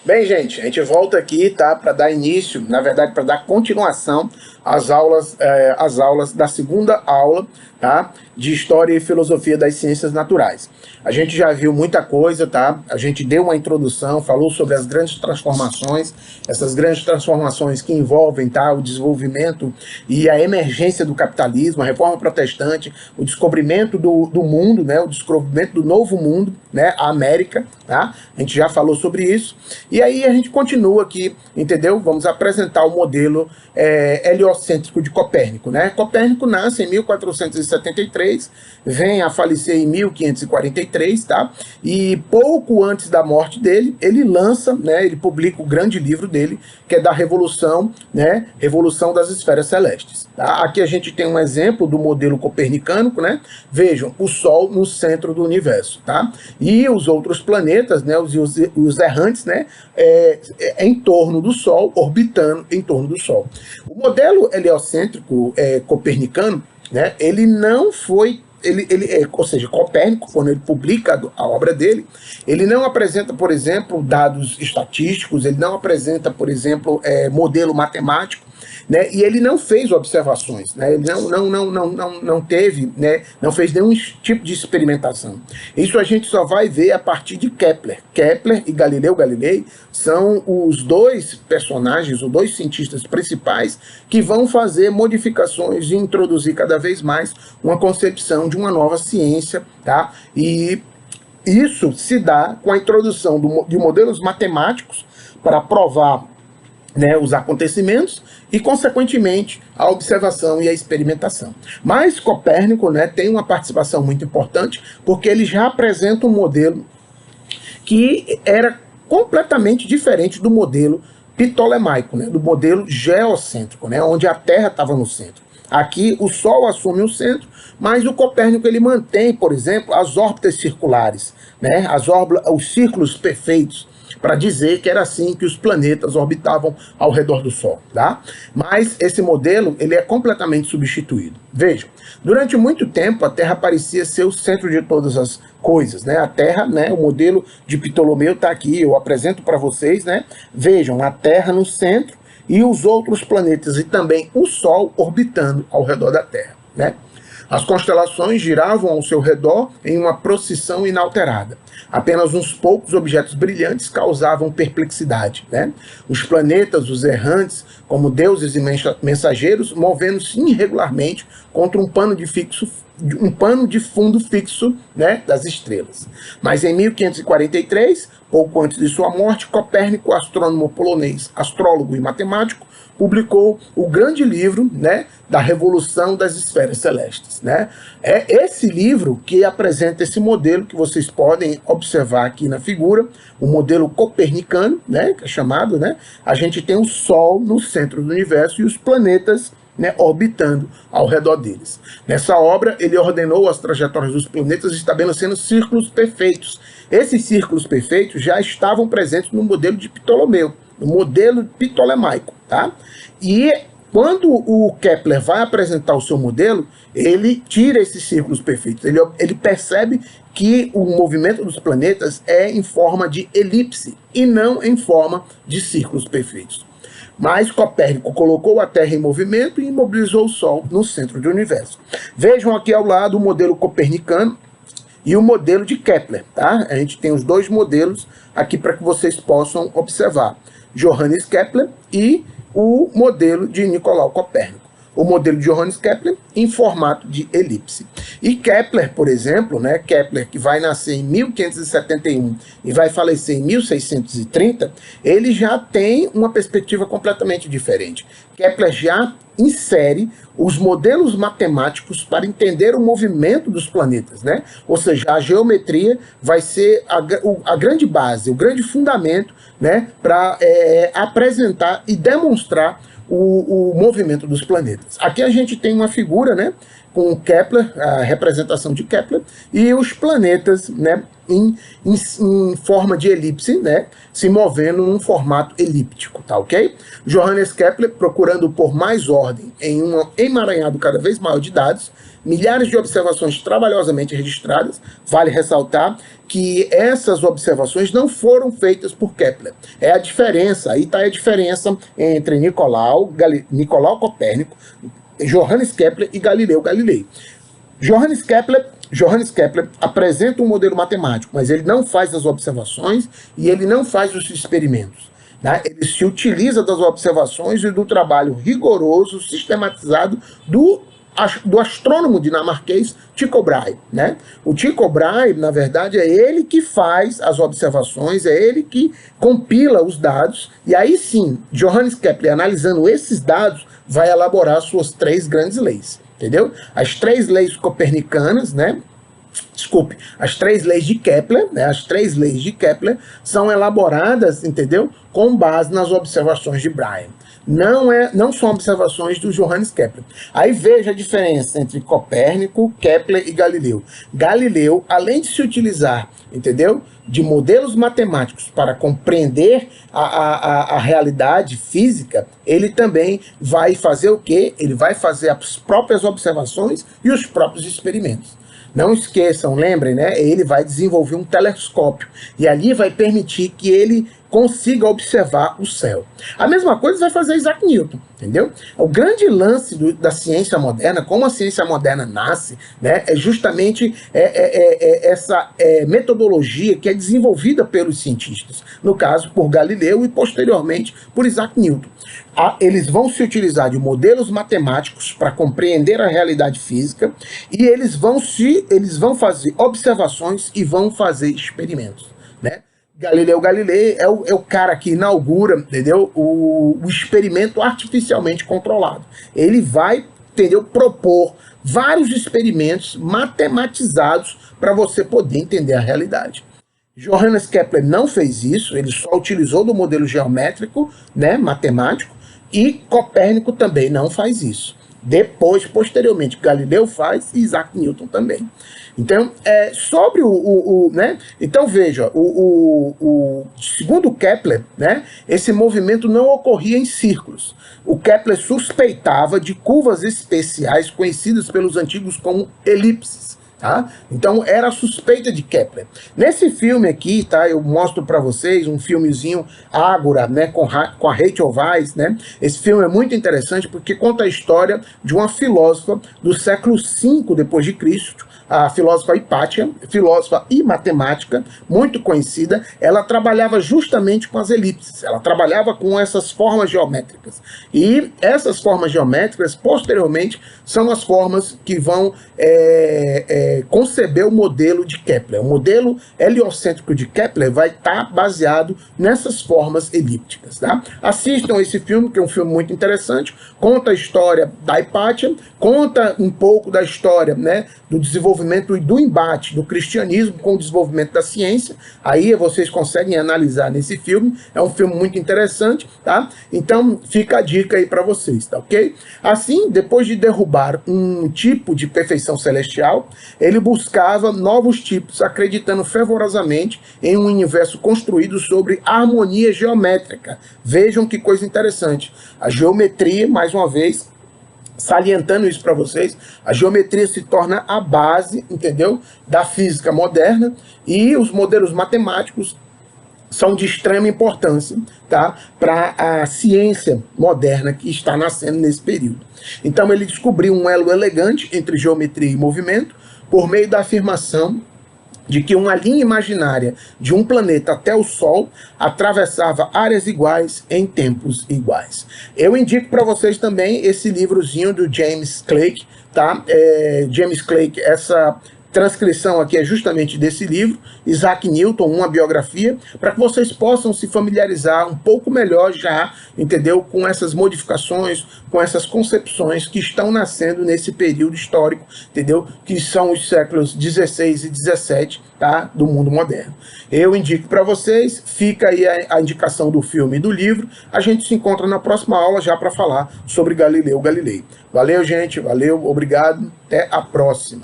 Bem, gente, a gente volta aqui, tá, para dar início, na verdade, para dar continuação às aulas da segunda aula, tá, de História e Filosofia das Ciências Naturais. A gente já viu muita coisa, tá? A gente deu uma introdução, falou sobre as grandes transformações, essas grandes transformações que envolvem, tá, o desenvolvimento e a emergência do capitalismo, a reforma protestante, o descobrimento do mundo, né, o descobrimento do novo mundo, né, a América, tá? A gente já falou sobre isso. E aí a gente continua aqui, entendeu? Vamos apresentar o modelo heliocêntrico de Copérnico, né? Copérnico nasce em 1473, vem a falecer em 1543, tá? E pouco antes da morte dele, ele lança, né, ele publica o grande livro dele, que é da Revolução, né, Revolução das Esferas Celestes. Tá? Aqui a gente tem um exemplo do modelo copernicano, né? Vejam, o Sol no centro do universo, tá? E os outros planetas, né, os errantes, né, em torno do Sol, orbitando em torno do Sol. O modelo heliocêntrico copernicano, né, ele não foi... ou seja, Copérnico, quando ele publica a obra dele, ele não apresenta, por exemplo, dados estatísticos, ele não apresenta, por exemplo, modelo matemático, né, e ele não fez observações, né, ele não teve, né, não fez nenhum tipo de experimentação. Isso a gente só vai ver a partir de Kepler. Kepler e Galileu Galilei são os dois personagens, os dois cientistas principais que vão fazer modificações e introduzir cada vez mais uma concepção de uma nova ciência, tá? E isso se dá com a introdução de modelos matemáticos para provar, né, os acontecimentos e, consequentemente, a observação e a experimentação. Mas Copérnico, né, tem uma participação muito importante, porque ele já apresenta um modelo que era completamente diferente do modelo ptolemaico, né, do modelo geocêntrico, né, onde a Terra estava no centro. Aqui o Sol assume o centro, mas o Copérnico ele mantém, por exemplo, as órbitas circulares, né, os círculos perfeitos, para dizer que era assim que os planetas orbitavam ao redor do Sol, tá? Mas esse modelo ele é completamente substituído. Vejam, durante muito tempo a Terra parecia ser o centro de todas as coisas, né? A Terra, né, o modelo de Ptolomeu está aqui, eu apresento para vocês, né? Vejam, a Terra no centro e os outros planetas e também o Sol orbitando ao redor da Terra, né? As constelações giravam ao seu redor em uma procissão inalterada. Apenas uns poucos objetos brilhantes causavam perplexidade, né? Os planetas, os errantes, como deuses e mensageiros, movendo-se irregularmente contra um pano de fundo fixo, né, das estrelas. Mas em 1543, pouco antes de sua morte, Copérnico, astrônomo polonês, astrólogo e matemático, publicou o grande livro, né, da Revolução das Esferas Celestes, né? É esse livro que apresenta esse modelo que vocês podem observar aqui na figura, o modelo copernicano, né, que é chamado, né? A gente tem o Sol no centro do universo e os planetas, né, orbitando ao redor deles. Nessa obra, ele ordenou as trajetórias dos planetas estabelecendo círculos perfeitos. Esses círculos perfeitos já estavam presentes no modelo de Ptolomeu, no modelo ptolemaico, tá? E quando o Kepler vai apresentar o seu modelo, ele tira esses círculos perfeitos. Ele percebe que o movimento dos planetas é em forma de elipse e não em forma de círculos perfeitos. Mas Copérnico colocou a Terra em movimento e imobilizou o Sol no centro do universo. Vejam aqui ao lado o modelo copernicano e o modelo de Kepler, tá? A gente tem os dois modelos aqui para que vocês possam observar. Johannes Kepler e o modelo de Nicolau Copérnico. O modelo de Johannes Kepler em formato de elipse. E Kepler, por exemplo, né, Kepler, que vai nascer em 1571 e vai falecer em 1630, ele já tem uma perspectiva completamente diferente. Kepler já insere os modelos matemáticos para entender o movimento dos planetas, né? Ou seja, a geometria vai ser a grande base, o grande fundamento, né, para apresentar e demonstrar o movimento dos planetas. Aqui a gente tem uma figura, né, com Kepler, a representação de Kepler, e os planetas, né, em forma de elipse, né, se movendo num formato elíptico, tá ok? Johannes Kepler, procurando por mais ordem em um emaranhado cada vez maior de dados, milhares de observações trabalhosamente registradas. Vale ressaltar que essas observações não foram feitas por Kepler. É a diferença, aí está a diferença entre Nicolau Copérnico, Johannes Kepler e Galileu Galilei. Johannes Kepler apresenta um modelo matemático, mas ele não faz as observações e ele não faz os experimentos. Né? Ele se utiliza das observações e do trabalho rigoroso, sistematizado do astrônomo dinamarquês Tycho Brahe. Né? O Tycho Brahe, na verdade, é ele que faz as observações, é ele que compila os dados, e aí sim, Johannes Kepler, analisando esses dados, vai elaborar suas 3 grandes leis. Entendeu? As 3 leis copernicanas, né? Desculpe, as 3 leis de Kepler, né? As 3 leis de Kepler são elaboradas, entendeu? Com base nas observações de Brahe. Não são observações do Johannes Kepler. Aí veja a diferença entre Copérnico, Kepler e Galileu. Galileu, além de se utilizar, entendeu, de modelos matemáticos para compreender a realidade física, ele também vai fazer o quê? Ele vai fazer as próprias observações e os próprios experimentos. Não esqueçam, lembrem, né? Ele vai desenvolver um telescópio e ali vai permitir que ele consiga observar o céu. A mesma coisa vai fazer Isaac Newton, entendeu? O grande lance da ciência moderna, como a ciência moderna nasce, né, é justamente essa metodologia que é desenvolvida pelos cientistas, no caso por Galileu e posteriormente por Isaac Newton. Eles vão se utilizar de modelos matemáticos para compreender a realidade física e eles vão fazer observações e vão fazer experimentos, né? Galileu Galilei é o cara que inaugura, entendeu, o experimento artificialmente controlado. Ele vai, entendeu, propor vários experimentos matematizados para você poder entender a realidade. Johannes Kepler não fez isso, ele só utilizou do modelo geométrico, né, matemático, e Copérnico também não faz isso. Posteriormente, Galileu faz e Isaac Newton também. Então, sobre né? Então, veja, segundo Kepler, né, esse movimento não ocorria em círculos. O Kepler suspeitava de curvas especiais conhecidas pelos antigos como elipses. Tá? Então era a suspeita de Kepler. Nesse filme aqui, tá, eu mostro para vocês um filmezinho Ágora, né, com a Rachel Weisz, né? Esse filme é muito interessante porque conta a história de uma filósofa do século V depois de Cristo, a filósofa Hipátia, filósofa e matemática, muito conhecida. Ela trabalhava justamente com as elipses, ela trabalhava com essas formas geométricas. E essas formas geométricas, posteriormente, são as formas que vão conceber o modelo de Kepler. O modelo heliocêntrico de Kepler vai estar baseado nessas formas elípticas. Tá? Assistam esse filme, que é um filme muito interessante, conta a história da Hipátia, conta um pouco da história, né, do desenvolvimento e do embate do cristianismo com o desenvolvimento da ciência. Aí vocês conseguem analisar nesse filme, é um filme muito interessante, tá? Então fica a dica aí para vocês, tá ok? Assim, depois de derrubar um tipo de perfeição celestial, ele buscava novos tipos, acreditando fervorosamente em um universo construído sobre harmonia geométrica. Vejam que coisa interessante. A geometria, mais uma vez, salientando isso para vocês, a geometria se torna a base, entendeu, da física moderna, e os modelos matemáticos são de extrema importância, tá, para a ciência moderna que está nascendo nesse período. Então ele descobriu um elo elegante entre geometria e movimento por meio da afirmação de que uma linha imaginária de um planeta até o Sol atravessava áreas iguais em tempos iguais. Eu indico para vocês também esse livrozinho do James Clerk, tá? James Clerk, essa transcrição aqui é justamente desse livro, Isaac Newton, uma biografia, para que vocês possam se familiarizar um pouco melhor já, entendeu? Com essas modificações, com essas concepções que estão nascendo nesse período histórico, entendeu? Que são os séculos 16 e 17, tá? Do mundo moderno. Eu indico para vocês, fica aí a indicação do filme e do livro. A gente se encontra na próxima aula já para falar sobre Galileu Galilei. Valeu, gente, valeu, obrigado, até a próxima.